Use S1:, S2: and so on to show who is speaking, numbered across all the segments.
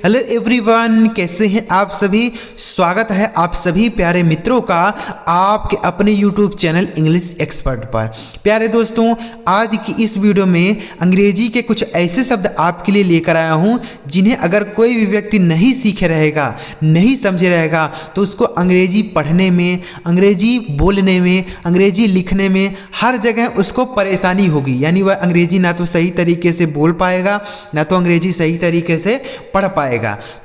S1: Hello everyone, कैसे हैं आप सभी। स्वागत है आप सभी प्यारे मित्रों का आपके अपने यूट्यूब चैनल इंग्लिश एक्सपर्ट पर। प्यारे दोस्तों, आज की इस वीडियो में अंग्रेजी के कुछ ऐसे शब्द आपके लिए लेकर आया हूं जिन्हें अगर कोई भी व्यक्ति नहीं सीखे रहेगा, नहीं समझे रहेगा तो उसको अंग्रेजी पढ़ने में, अंग्रेजी बोलने में, अंग्रेजी लिखने में हर जगह उसको परेशानी होगी। यानी वह अंग्रेजी ना तो सही तरीके से बोल पाएगा, ना तो अंग्रेजी सही तरीके से पढ़ पाएगा।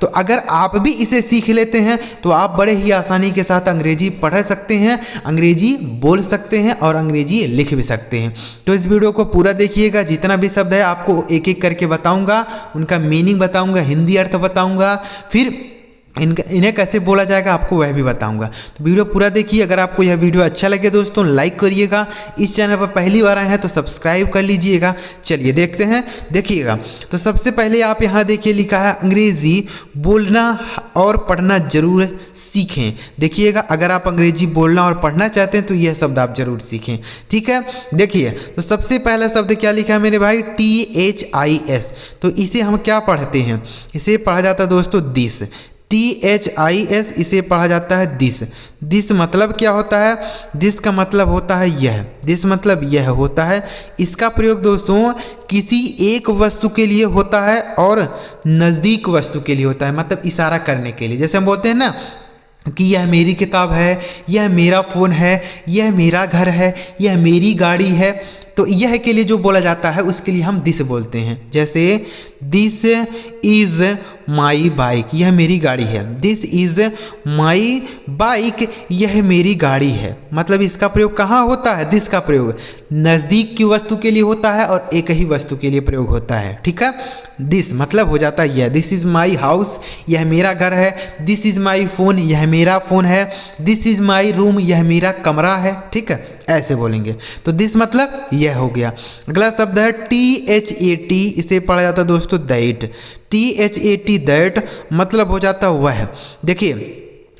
S1: तो अगर आप भी इसे सीख लेते हैं तो आप बड़े ही आसानी के साथ अंग्रेजी पढ़ सकते हैं, अंग्रेजी बोल सकते हैं और अंग्रेजी लिख भी सकते हैं। तो इस वीडियो को पूरा देखिएगा। जितना भी शब्द है आपको एक एक करके बताऊंगा, उनका मीनिंग बताऊंगा, हिंदी अर्थ बताऊंगा, फिर इन्हें कैसे बोला जाएगा आपको वह भी बताऊंगा। तो वीडियो पूरा देखिए। अगर आपको यह वीडियो अच्छा लगे दोस्तों लाइक करिएगा, इस चैनल पर पहली बार आए हैं तो सब्सक्राइब कर लीजिएगा। चलिए देखते हैं, देखिएगा। तो सबसे पहले आप यहाँ देखिए, लिखा है अंग्रेजी बोलना और पढ़ना जरूर सीखें। देखिएगा, अगर आप अंग्रेजी बोलना और पढ़ना चाहते हैं तो यह शब्द आप जरूर सीखें, ठीक है। देखिए, तो सबसे पहला शब्द क्या लिखा है मेरे भाई, THIS। तो इसे हम क्या पढ़ते हैं, इसे पढ़ा जाता है दोस्तों दिस। THIS इसे पढ़ा जाता है दिस। दिस मतलब क्या होता है, दिस का मतलब होता है यह, दिस मतलब यह होता है। इसका प्रयोग दोस्तों किसी एक वस्तु के लिए होता है और नज़दीक वस्तु के लिए होता है, मतलब इशारा करने के लिए। जैसे हम बोलते हैं ना कि यह मेरी किताब है, यह मेरा फ़ोन है, यह मेरा घर है, यह मेरी गाड़ी है, तो यह के लिए जो बोला जाता है उसके लिए हम दिस बोलते हैं। जैसे दिस इज़ माई बाइक, यह मेरी गाड़ी है। दिस इज़ माई बाइक, यह मेरी गाड़ी है। मतलब इसका प्रयोग कहाँ होता है, दिस का प्रयोग नज़दीक की वस्तु के लिए होता है और एक ही वस्तु के लिए प्रयोग होता है, ठीक है। दिस मतलब हो जाता है यह। दिस इज़ माई हाउस, यह मेरा घर है। दिस इज़ माई फ़ोन, यह मेरा फ़ोन है। दिस इज़ माई रूम, यह मेरा कमरा है, ठीक है। ऐसे बोलेंगे। तो दिस मतलब यह हो गया। अगला शब्द है THAT, इसे पढ़ा जाता है दोस्तों दैट। THAT दैट मतलब हो जाता है वह। देखिए,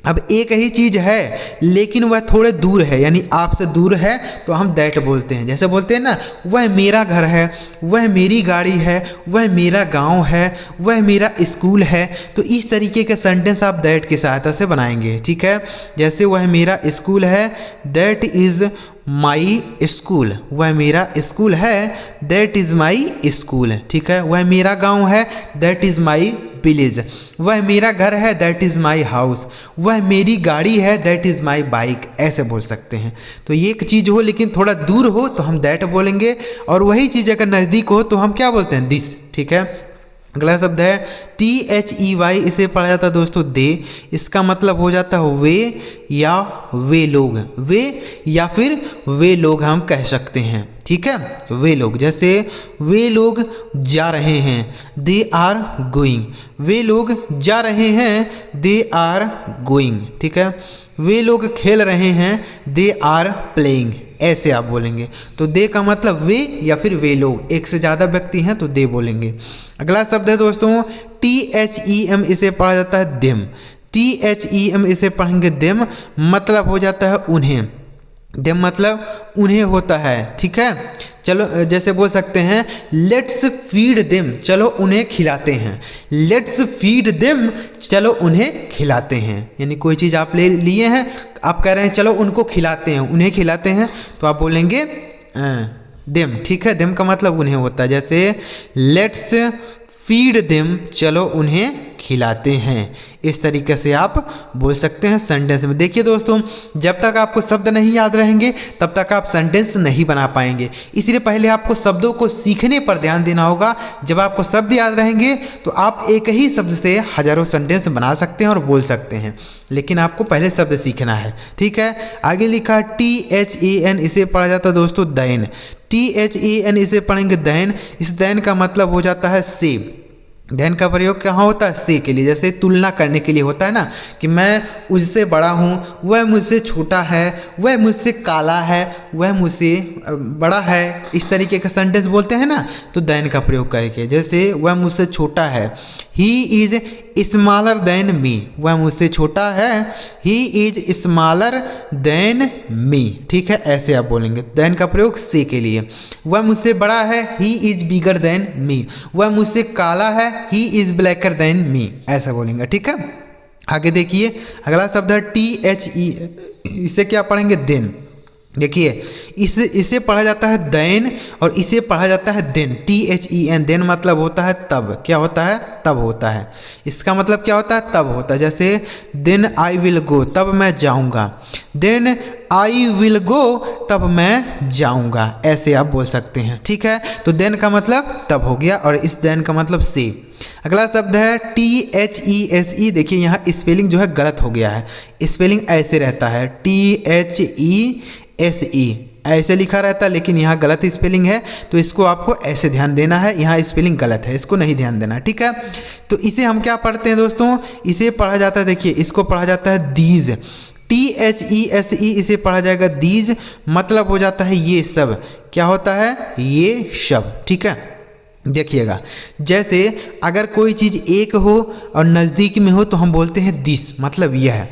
S1: अब एक ही चीज़ है लेकिन वह थोड़े दूर है, यानी आपसे दूर है तो हम दैट बोलते हैं। जैसे बोलते हैं ना, वह मेरा घर है, वह मेरी गाड़ी है, वह मेरा गांव है, वह मेरा स्कूल है। तो इस तरीके के सेंटेंस आप दैट की सहायता से बनाएंगे, ठीक है। जैसे वह मेरा स्कूल है, दैट इज़ माई स्कूल, वह मेरा स्कूल है, दैट इज़ माई स्कूल, ठीक है। वह मेरा गांव है, दैट इज़ माई विलेज। वह मेरा घर है, दैट इज़ माई हाउस। वह मेरी गाड़ी है, दैट इज़ माई बाइक। ऐसे बोल सकते हैं। तो ये एक चीज़ हो लेकिन थोड़ा दूर हो तो हम दैट बोलेंगे, और वही चीज़ अगर नज़दीक हो तो हम क्या बोलते हैं, दिस, ठीक है। अगला शब्द है THEY, इसे पढ़ा जाता है दोस्तों दे। इसका मतलब हो जाता है वे या वे लोग, वे या फिर वे लोग हम कह सकते हैं, ठीक है। वे लोग, जैसे वे लोग जा रहे हैं, दे आर गोइंग। वे लोग जा रहे हैं, दे आर गोइंग, ठीक है। वे लोग खेल रहे हैं, दे आर प्लेइंग। ऐसे आप बोलेंगे। तो दे का मतलब वे या फिर वे लोग, एक से ज़्यादा व्यक्ति हैं तो दे बोलेंगे। अगला शब्द है दोस्तों THEM, इसे पढ़ा जाता है देम। THEM इसे पढ़ेंगे देम, मतलब हो जाता है उन्हें। देम मतलब उन्हें होता है, ठीक है। चलो जैसे बोल सकते हैं लेट्स फीड देम, चलो उन्हें खिलाते हैं। लेट्स फीड देम, चलो उन्हें खिलाते हैं। यानी कोई चीज़ आप ले लिए हैं, आप कह रहे हैं चलो उनको खिलाते हैं, उन्हें खिलाते हैं, तो आप बोलेंगे देम, ठीक है। देम का मतलब उन्हें होता है। जैसे लेट्स फीड देम, चलो उन्हें खिलाते हैं। इस तरीके से आप बोल सकते हैं सेंटेंस में। देखिए दोस्तों, जब तक आपको शब्द नहीं याद रहेंगे तब तक आप सेंटेंस नहीं बना पाएंगे। इसलिए पहले आपको शब्दों को सीखने पर ध्यान देना होगा। जब आपको शब्द याद रहेंगे तो आप एक ही शब्द से हजारों सेंटेंस बना सकते हैं और बोल सकते हैं, लेकिन आपको पहले शब्द सीखना है, ठीक है। आगे लिखा THAN, इसे पढ़ा जाता है दोस्तों दैन। THAN इसे पढ़ेंगे दैन। इस दैन का मतलब हो जाता है से। देन का प्रयोग कहाँ होता है, से के लिए। जैसे तुलना करने के लिए होता है ना, कि मैं उससे बड़ा हूँ, वह मुझसे छोटा है, वह मुझसे काला है, वह मुझसे बड़ा है, इस तरीके का सेंटेंस बोलते हैं ना, तो देन का प्रयोग करके। जैसे वह मुझसे छोटा है, he is smaller than me, वह मुझसे छोटा है, he is smaller than me, ठीक है, ऐसे आप बोलेंगे। देन का प्रयोग से के लिए। वह मुझसे बड़ा है, he is bigger than me, वह मुझसे काला है, he is blacker than me, ऐसा बोलेंगे, ठीक है। आगे देखिए अगला शब्द है THE, इसे क्या पढ़ेंगे, देन। देखिए इसे पढ़ा जाता है देन और इसे पढ़ा जाता है देन, THEN, देन मतलब होता है तब, क्या होता है, तब होता है। इसका मतलब क्या होता है, तब होता है। जैसे देन आई विल गो, तब मैं जाऊंगा, देन आई विल गो, तब मैं जाऊंगा, ऐसे आप बोल सकते हैं, ठीक है। तो देन का मतलब तब हो गया और इस देन का मतलब से। अगला शब्द है THESE, देखिए यहाँ स्पेलिंग जो है गलत हो गया है, स्पेलिंग ऐसे रहता है THESE, ऐसे लिखा रहता है, लेकिन यहाँ गलत स्पेलिंग है, तो इसको आपको ऐसे ध्यान देना है, यहाँ स्पेलिंग गलत है, इसको नहीं ध्यान देना, ठीक है। तो इसे हम क्या पढ़ते हैं दोस्तों, इसे पढ़ा जाता है, देखिए इसको पढ़ा जाता है दीज, THESE, इसे पढ़ा जाएगा दीज, मतलब हो जाता है ये सब, क्या होता है, ये सब, ठीक है। देखिएगा जैसे अगर कोई चीज़ एक हो और नज़दीक में हो तो हम बोलते हैं दिस, मतलब यह है।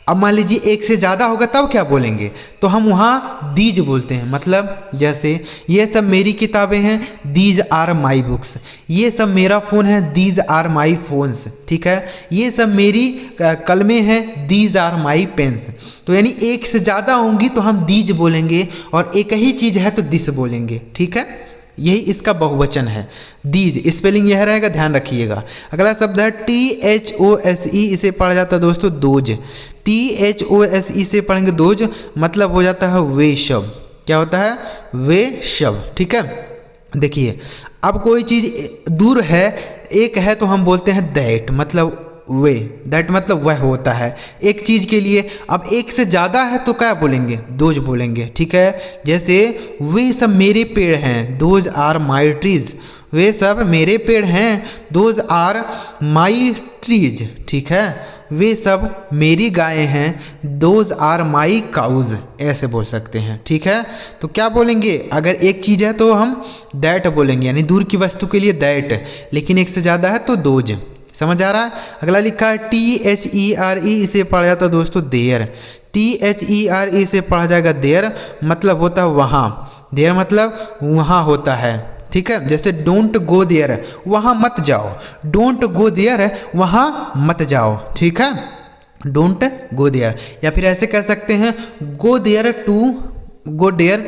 S1: अब मान लीजिए एक से ज़्यादा होगा तब क्या बोलेंगे, तो हम वहाँ दीज बोलते हैं, मतलब जैसे ये सब मेरी किताबें हैं, दीज आर माई बुक्स, ये सब मेरा फ़ोन है, दीज आर माई फोन्स, ठीक है, ये सब मेरी कलमें हैं, दीज आर माई पेन्स। तो यानी एक से ज़्यादा होंगी तो हम दीज बोलेंगे और एक ही चीज़ है तो दिस बोलेंगे, ठीक है, यही इसका बहुवचन है, दीज, स्पेलिंग यह रहेगा, ध्यान रखिएगा। अगला शब्द है THOSE, इसे पढ़ा जाता है दोस्तों दोज, THOSE से पढ़ेंगे दोज, मतलब हो जाता है वे शब, क्या होता है, वे शब, ठीक है। देखिए अब कोई चीज़ दूर है, एक है तो हम बोलते हैं दैट, मतलब वे, दैट मतलब वह होता है एक चीज़ के लिए। अब एक से ज़्यादा है तो क्या बोलेंगे, दोज बोलेंगे, ठीक है। जैसे वे सब मेरे पेड़ हैं, दोज आर माई ट्रीज, वे सब मेरे पेड़ हैं, दोज आर माई ट्रीज, ठीक है। वे सब मेरी गायें हैं, दोज आर माई काउज, ऐसे बोल सकते हैं, ठीक है। तो क्या बोलेंगे, अगर एक चीज़ है तो हम दैट बोलेंगे, यानी दूर की वस्तु के लिए दैट, लेकिन एक से ज़्यादा है तो दोज, समझ आ रहा है। अगला लिखा है THERE, इसे पढ़ा जाता है दोस्तों देयर, THERE से पढ़ा जाएगा देयर, मतलब होता है वहाँ, देयर मतलब वहाँ होता है, ठीक है। जैसे डोंट गो देयर, वहाँ मत जाओ, डोंट गो देयर, वहाँ मत जाओ, ठीक है, डोंट गो देयर। या फिर ऐसे कह सकते हैं गो देयर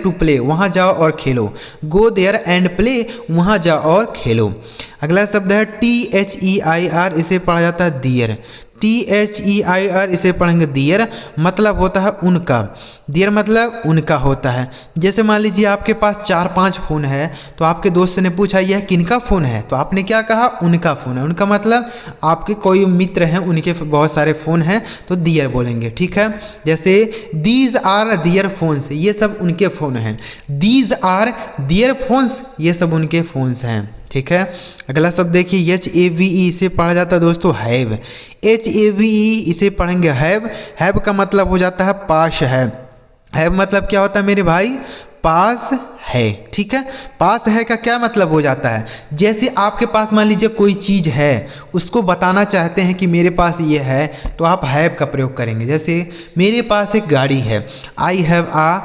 S1: टू प्ले, वहाँ जाओ और खेलो, गो देयर एंड प्ले, वहाँ जाओ और खेलो। अगला शब्द है THEIR, इसे पढ़ा जाता है दियर, THEIR इसे पढ़ेंगे दियर, मतलब होता है उनका, दियर मतलब उनका होता है। जैसे मान लीजिए आपके पास 4-5 फ़ोन है, तो आपके दोस्त ने पूछा यह किनका फ़ोन है, तो आपने क्या कहा, उनका फ़ोन है। उनका मतलब आपके कोई मित्र हैं, उनके बहुत सारे फ़ोन हैं, तो दियर बोलेंगे, ठीक है। जैसे दीज आर दियर फोन्स, ये सब उनके फ़ोन हैं, दीज आर दियर फोन्स, ये सब उनके फ़ोन्स हैं, ठीक है। अगला शब्द देखिए HAVE, इसे पढ़ा जाता है दोस्तों हैव, HAVE इसे पढ़ेंगे हैव, हैव का मतलब हो जाता है पास है, हैव मतलब क्या होता है मेरे भाई, पास है, ठीक है। पास है का क्या मतलब हो जाता है, जैसे आपके पास मान लीजिए कोई चीज़ है, उसको बताना चाहते हैं कि मेरे पास ये है, तो आप हैव का प्रयोग करेंगे। जैसे मेरे पास एक गाड़ी है, आई हैव आ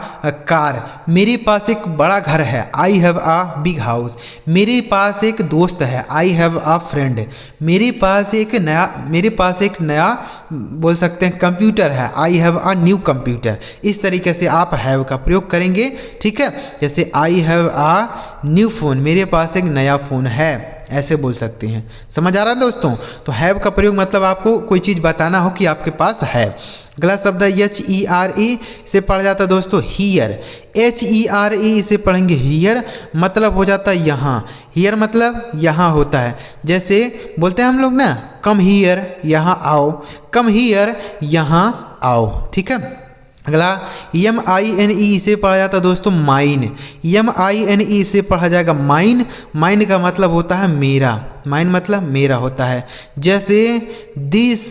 S1: कार, मेरे पास एक बड़ा घर है, I have a big house, मेरे पास एक दोस्त है, आई हैव आ फ्रेंड, मेरे पास एक नया बोल सकते हैं कंप्यूटर है, I have a new computer. इस तरीके से आप हैव का प्रयोग करेंगे, ठीक है। जैसे I have a new phone, मेरे पास एक नया फ़ोन है, ऐसे बोल सकते हैं। समझ आ रहा है दोस्तों। तो हैव का प्रयोग मतलब आपको कोई चीज़ बताना हो कि आपके पास है। अगला शब्द है HERE, से पढ़ा जाता है दोस्तों हियर, HERE इसे पढ़ेंगे हियर, मतलब हो जाता है यहाँ, हियर मतलब यहाँ होता है। जैसे बोलते हैं हम लोग ना कम हियर, यहाँ आओ, कम हियर, यहाँ आओ, ठीक है। अगला MINE, इसे पढ़ा जाता है दोस्तों माइन, MINE से पढ़ा जाएगा माइन, माइन का मतलब होता है मेरा, माइन मतलब मेरा होता है। जैसे दिस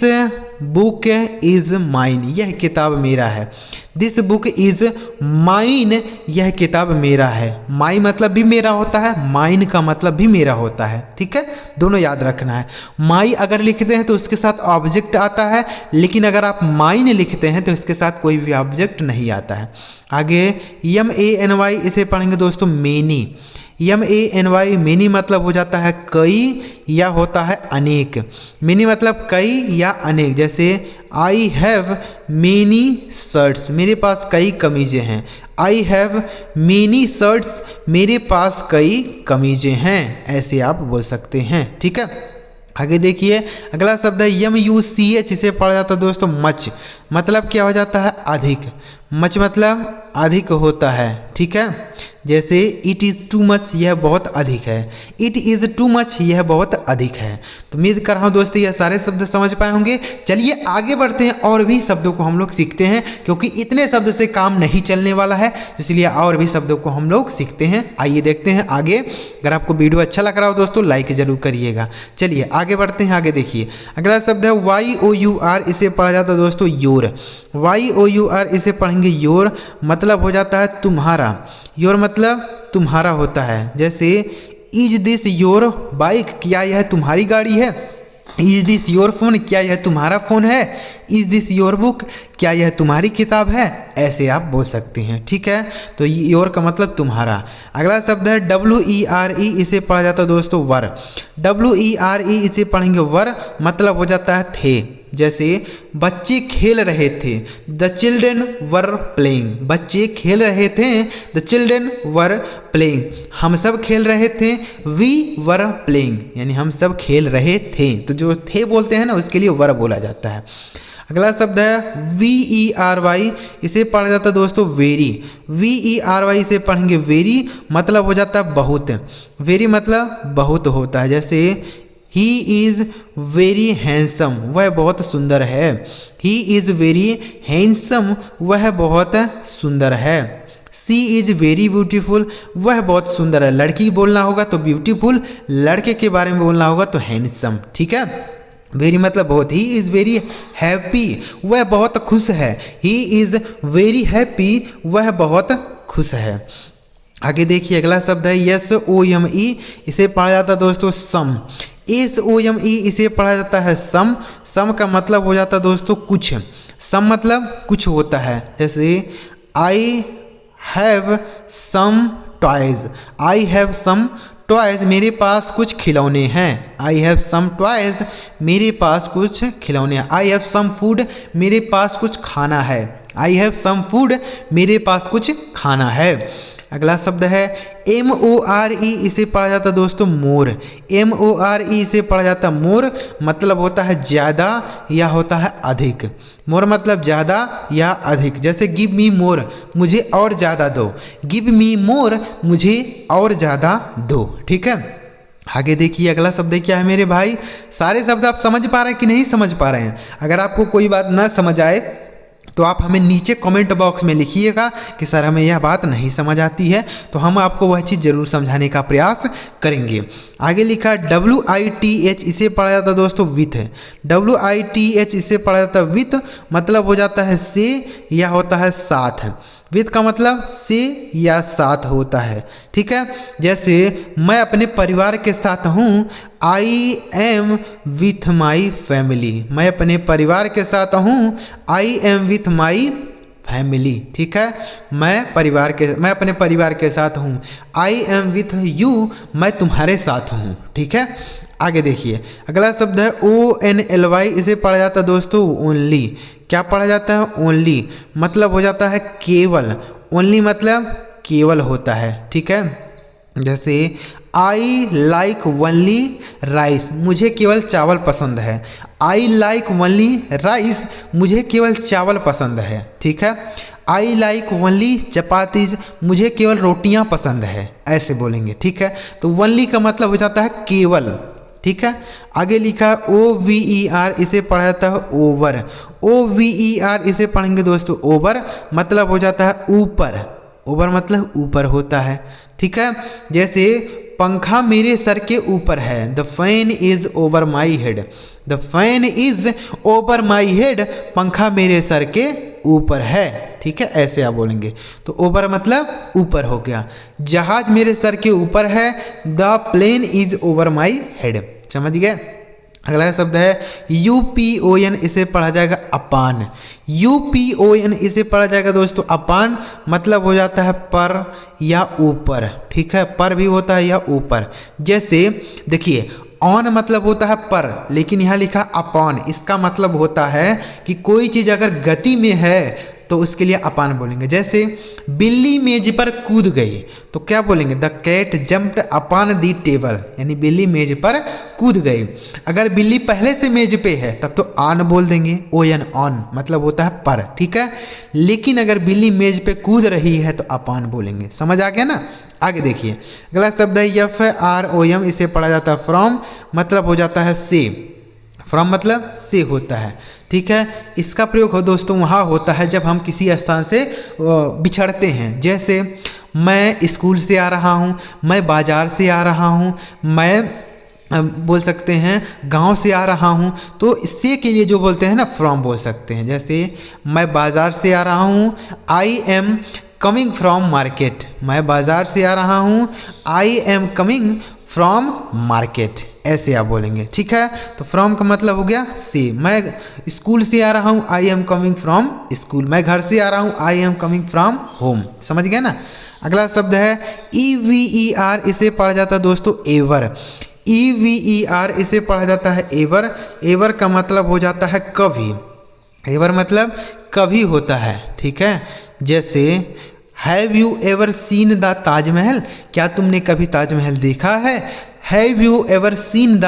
S1: बुक इज़ माइन, यह किताब मेरा है। दिस बुक इज़ माइन, यह किताब मेरा है। माई मतलब भी मेरा होता है, माइन का मतलब भी मेरा होता है, ठीक है, दोनों याद रखना है। माई अगर लिखते हैं तो उसके साथ ऑब्जेक्ट आता है, लेकिन अगर आप माइन लिखते हैं तो इसके साथ कोई भी ऑब्जेक्ट नहीं आता है। आगे MANY, इसे पढ़ेंगे दोस्तों मेनी। MANY मेनी मतलब हो जाता है कई या होता है अनेक। मेनी मतलब कई या अनेक, जैसे आई हैव मेनी शर्ट्स, मेरे पास कई कमीज़ें हैं। आई हैव मेनी शर्ट्स, मेरे पास कई कमीज़ें हैं, ऐसे आप बोल सकते हैं, ठीक है। आगे देखिए अगला शब्द है MUCH, इसे पढ़ा जाता है दोस्तों मच, मतलब क्या हो जाता है अधिक। मच मतलब अधिक होता है, ठीक है। जैसे इट इज़ टू मच, यह बहुत अधिक है। इट इज़ टू मच, यह बहुत अधिक है। तो उम्मीद कर रहा हूँ दोस्तों यह सारे शब्द समझ पाए होंगे। चलिए आगे बढ़ते हैं और भी शब्दों को हम लोग सीखते हैं, क्योंकि इतने शब्द से काम नहीं चलने वाला है, इसलिए और भी शब्दों को हम लोग सीखते हैं। आइए देखते हैं आगे। अगर आपको वीडियो अच्छा लग रहा हो दोस्तों लाइक ज़रूर करिएगा। चलिए आगे बढ़ते हैं। आगे देखिए अगला शब्द है YOUR, इसे पढ़ा जाता है दोस्तों योर। YOUR, इसे पढ़ेंगे योर, मतलब हो जाता है तुम्हारा। योर मतलब तुम्हारा होता है। जैसे इज दिस योर बाइक, क्या यह तुम्हारी गाड़ी है। इज दिस योर फोन, क्या यह तुम्हारा फ़ोन है। इज दिस योर बुक, क्या यह तुम्हारी किताब है, ऐसे आप बोल सकते हैं, ठीक है। तो योर का मतलब तुम्हारा। अगला शब्द है WERE, इसे पढ़ा जाता है दोस्तों वर। WERE, इसे पढ़ेंगे वर, मतलब हो जाता है थे। जैसे बच्चे खेल रहे थे, द चिल्ड्रेन वर प्लेइंग, बच्चे खेल रहे थे, द चिल्ड्रेन वर प्लेइंग, हम सब खेल रहे थे, वी वर प्लेइंग, यानी हम सब खेल रहे थे। तो जो थे बोलते हैं ना उसके लिए वर बोला जाता है। अगला शब्द है VERY, इसे पढ़ा जाता है दोस्तों वेरी। VERY, इसे पढ़ेंगे वेरी, मतलब हो जाता है बहुत। वेरी मतलब बहुत होता है। जैसे ही इज़ वेरी हैंडसम, वह बहुत सुंदर है। ही इज़ वेरी हैंडसम, वह बहुत सुंदर है। सी इज़ वेरी ब्यूटीफुल, वह बहुत सुंदर है। लड़की बोलना होगा तो ब्यूटीफुल, लड़के के बारे में बोलना होगा तो हैंडसम, ठीक है। वेरी मतलब बहुत। ही इज़ वेरी हैप्पी, वह बहुत खुश है। ही इज़ वेरी हैप्पी, वह बहुत खुश है। आगे देखिए अगला शब्द है SOME, इसे पढ़ा जाता है दोस्तों सम। SOME, इसे पढ़ा जाता है सम। सम का मतलब हो जाता है दोस्तों कुछ। सम मतलब कुछ होता है। जैसे I have some toys, I have some toys, मेरे पास कुछ खिलौने हैं। आई हैव सम टॉयज़, मेरे पास कुछ खिलौने हैं। आई हैव सम फूड, मेरे पास कुछ खाना है। आई हैव सम फूड, मेरे पास कुछ खाना है। अगला शब्द है MORE, इसे पढ़ा जाता है दोस्तों मोर। MORE, इसे पढ़ा जाता है मोर, मतलब होता है ज़्यादा या होता है अधिक। मोर मतलब ज़्यादा या अधिक। जैसे गिव मी मोर, मुझे और ज़्यादा दो। गिव मी मोर, मुझे और ज़्यादा दो, ठीक है। आगे देखिए अगला शब्द क्या है मेरे भाई। सारे शब्द आप समझ पा रहे हैं कि नहीं समझ पा रहे हैं। अगर आपको कोई बात ना समझ आए तो आप हमें नीचे कमेंट बॉक्स में लिखिएगा कि सर हमें यह बात नहीं समझ आती है, तो हम आपको वह चीज़ ज़रूर समझाने का प्रयास करेंगे। आगे लिखा WITH, इसे पढ़ा जाता है दोस्तों विथ। WITH, इसे पढ़ा जाता है विथ, मतलब हो जाता है से या होता है साथ। विथ का मतलब से या साथ होता है, ठीक है। जैसे मैं अपने परिवार के साथ हूँ, I am with my family, मैं अपने परिवार के साथ हूँ, I am with my family, ठीक है। मैं अपने परिवार के साथ हूँ, आई एम विथ यू, मैं तुम्हारे साथ हूँ, ठीक है। आगे देखिए अगला शब्द है ONLY, इसे पढ़ा जाता है दोस्तों ओनली। क्या पढ़ा जाता है ओनली, मतलब हो जाता है केवल। ओनली मतलब केवल होता है, ठीक है। जैसे आई लाइक ओनली राइस, मुझे केवल चावल पसंद है। आई लाइक ओनली राइस, मुझे केवल चावल पसंद है, ठीक है। आई लाइक ओनली चपातीज, मुझे केवल रोटियां पसंद है, ऐसे बोलेंगे, ठीक है। तो ओनली का मतलब हो जाता है केवल, ठीक है। आगे लिखा OVER, इसे पढ़ा जाता है ओवर। OVER, इसे पढ़ेंगे दोस्तों ओवर, मतलब हो जाता है ऊपर। ओवर मतलब ऊपर होता है, ठीक है। जैसे पंखा मेरे सर के ऊपर है, the fan is over my head, the fan is over my head, पंखा मेरे सर के ऊपर है। ठीक है, ऐसे आप बोलेंगे। तो ओवर मतलब ऊपर हो गया। जहाज मेरे सर के ऊपर है, the plane is over my head. समझ गए। अगला शब्द है UPON, इसे पढ़ा जाएगा अपान। UPON इसे पढ़ा जाएगा दोस्तों अपान, मतलब हो जाता है पर या ऊपर। ठीक है, पर भी होता है या ऊपर। जैसे देखिए ऑन मतलब होता है पर, लेकिन यहाँ लिखा अपॉन, इसका मतलब होता है कि कोई चीज़ अगर गति में है तो उसके लिए अपान बोलेंगे। जैसे बिल्ली मेज पर कूद गई, तो क्या बोलेंगे, the cat jumped upon the table, यानी बिल्ली मेज पर कूद गई। अगर बिल्ली पहले से मेज पे है तब तो ऑन बोल देंगे, ON ऑन मतलब होता है पर। ठीक है, लेकिन अगर बिल्ली मेज पे कूद रही है तो अपॉन बोलेंगे। समझ आ गया ना। आगे देखिए, अगला शब्द है FROM, इसे पढ़ा जाता है फ्रॉम, मतलब हो जाता है से। फ्रॉम मतलब से होता है। ठीक है, इसका प्रयोग हो दोस्तों वहाँ होता है जब हम किसी स्थान से बिछड़ते हैं। जैसे मैं स्कूल से आ रहा हूँ, मैं बाज़ार से आ रहा हूँ, मैं बोल सकते हैं गांव से आ रहा हूँ, तो इससे के लिए जो बोलते हैं ना फ्रॉम बोल सकते हैं। जैसे मैं बाज़ार से आ रहा हूँ, I am coming from market, मैं बाज़ार से आ रहा हूँ, I am coming from market, ऐसे आप बोलेंगे। ठीक है, तो फ्रॉम का मतलब हो गया से। मैं स्कूल से आ रहा हूँ, I am coming from school, मैं घर से आ रहा हूँ, I am coming from home. समझ गए ना। अगला शब्द है EVER, इसे पढ़ा जाता है दोस्तों एवर। EVER इसे पढ़ा जाता है एवर। एवर का मतलब हो जाता है कभी, एवर मतलब कभी होता है। ठीक है, जैसे have you ever seen the Taj Mahal, क्या तुमने कभी ताजमहल देखा है। Have you ever seen the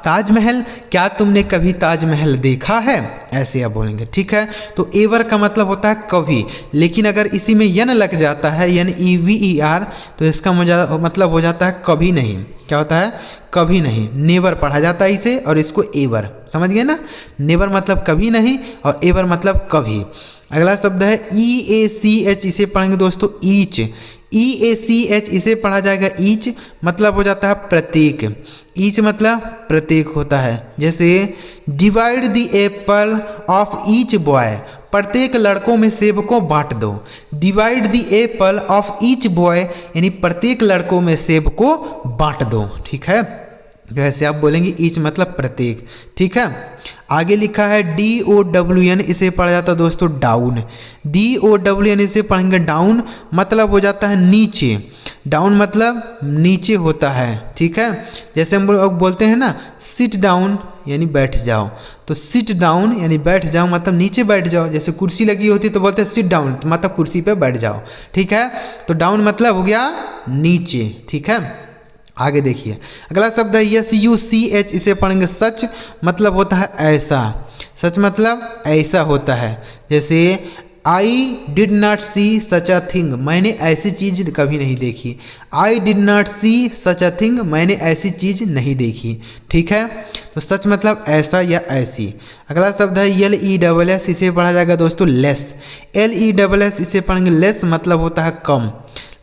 S1: Taj Mahal, क्या तुमने कभी ताजमहल देखा है, ऐसे आप बोलेंगे। ठीक है, तो एवर का मतलब होता है कभी, लेकिन अगर इसी में यन लग जाता है, यानी EVER, तो इसका मतलब हो जाता है कभी नहीं। क्या होता है, कभी नहीं। नेवर पढ़ा जाता है इसे, और इसको एवर। समझ गए ना। नेवर मतलब कभी नहीं, और एवर मतलब कभी। अगला शब्द है EACH, इसे पढ़ेंगे दोस्तों ईच। EACH इसे पढ़ा जाएगा ईच, मतलब हो जाता है प्रत्येक। ईच मतलब प्रत्येक होता है। जैसे divide the Apple of each boy, प्रत्येक लड़कों में सेब को बांट दो। Divide the Apple of each boy, यानी प्रत्येक लड़कों में सेब को बांट दो। ठीक है, वैसे आप बोलेंगे ईच मतलब प्रत्येक। ठीक है, आगे लिखा है DOWN, इसे पढ़ा जाता है दोस्तों डाउन। DOWN इसे पढ़ेंगे डाउन, मतलब हो जाता है नीचे। डाउन मतलब नीचे होता है। ठीक है, जैसे हम लोग बोलते हैं ना सिट डाउन, यानी बैठ जाओ, तो सिट डाउन यानी बैठ जाओ मतलब नीचे बैठ जाओ। जैसे कुर्सी लगी होती है तो बोलते हैं सिट डाउन, तो मतलब कुर्सी पे बैठ जाओ। ठीक है, तो डाउन मतलब हो गया नीचे। ठीक है, आगे देखिए, अगला शब्द है SUCH, इसे पढ़ेंगे सच, मतलब होता है ऐसा। सच मतलब ऐसा होता है। जैसे I did not see such a thing, मैंने ऐसी चीज़ कभी नहीं देखी। I did not see such a thing, मैंने ऐसी चीज़ नहीं देखी। ठीक है, तो सच मतलब ऐसा या ऐसी। अगला शब्द है LESS, इसे पढ़ा जाएगा दोस्तों लेस। LESS इसे पढ़ेंगे लेस, मतलब होता है कम।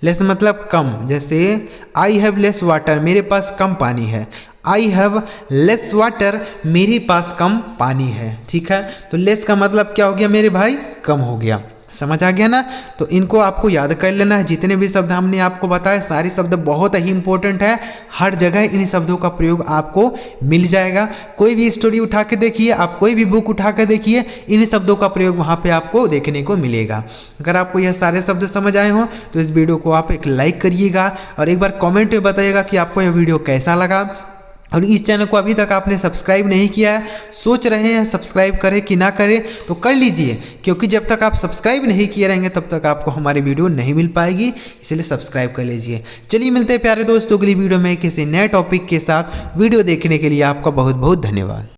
S1: लेस मतलब कम। जैसे आई हैव लेस वाटर, मेरे पास कम पानी है। आई हैव लेस वाटर, मेरे पास कम पानी है। ठीक है, तो लेस का मतलब क्या हो गया मेरे भाई, कम हो गया। समझ आ गया ना। तो इनको आपको याद कर लेना है। जितने भी शब्द हमने आपको बताए सारे शब्द बहुत ही इंपॉर्टेंट है। हर जगह इन शब्दों का प्रयोग आपको मिल जाएगा। कोई भी स्टोरी उठा के देखिए, आप कोई भी बुक उठा के देखिए, इन शब्दों का प्रयोग वहाँ पे आपको देखने को मिलेगा। अगर आपको यह सारे शब्द समझ आए हों तो इस वीडियो को आप एक लाइक करिएगा और एक बार कॉमेंट में बताइएगा कि आपको यह वीडियो कैसा लगा। और इस चैनल को अभी तक आपने सब्सक्राइब नहीं किया है, सोच रहे हैं सब्सक्राइब करें कि ना करें, तो कर लीजिए, क्योंकि जब तक आप सब्सक्राइब नहीं किए रहेंगे तब तक आपको हमारी वीडियो नहीं मिल पाएगी। इसलिए सब्सक्राइब कर लीजिए। चलिए मिलते हैं प्यारे दोस्तों अगली वीडियो में किसी नए टॉपिक के साथ। वीडियो देखने के लिए आपका बहुत बहुत धन्यवाद।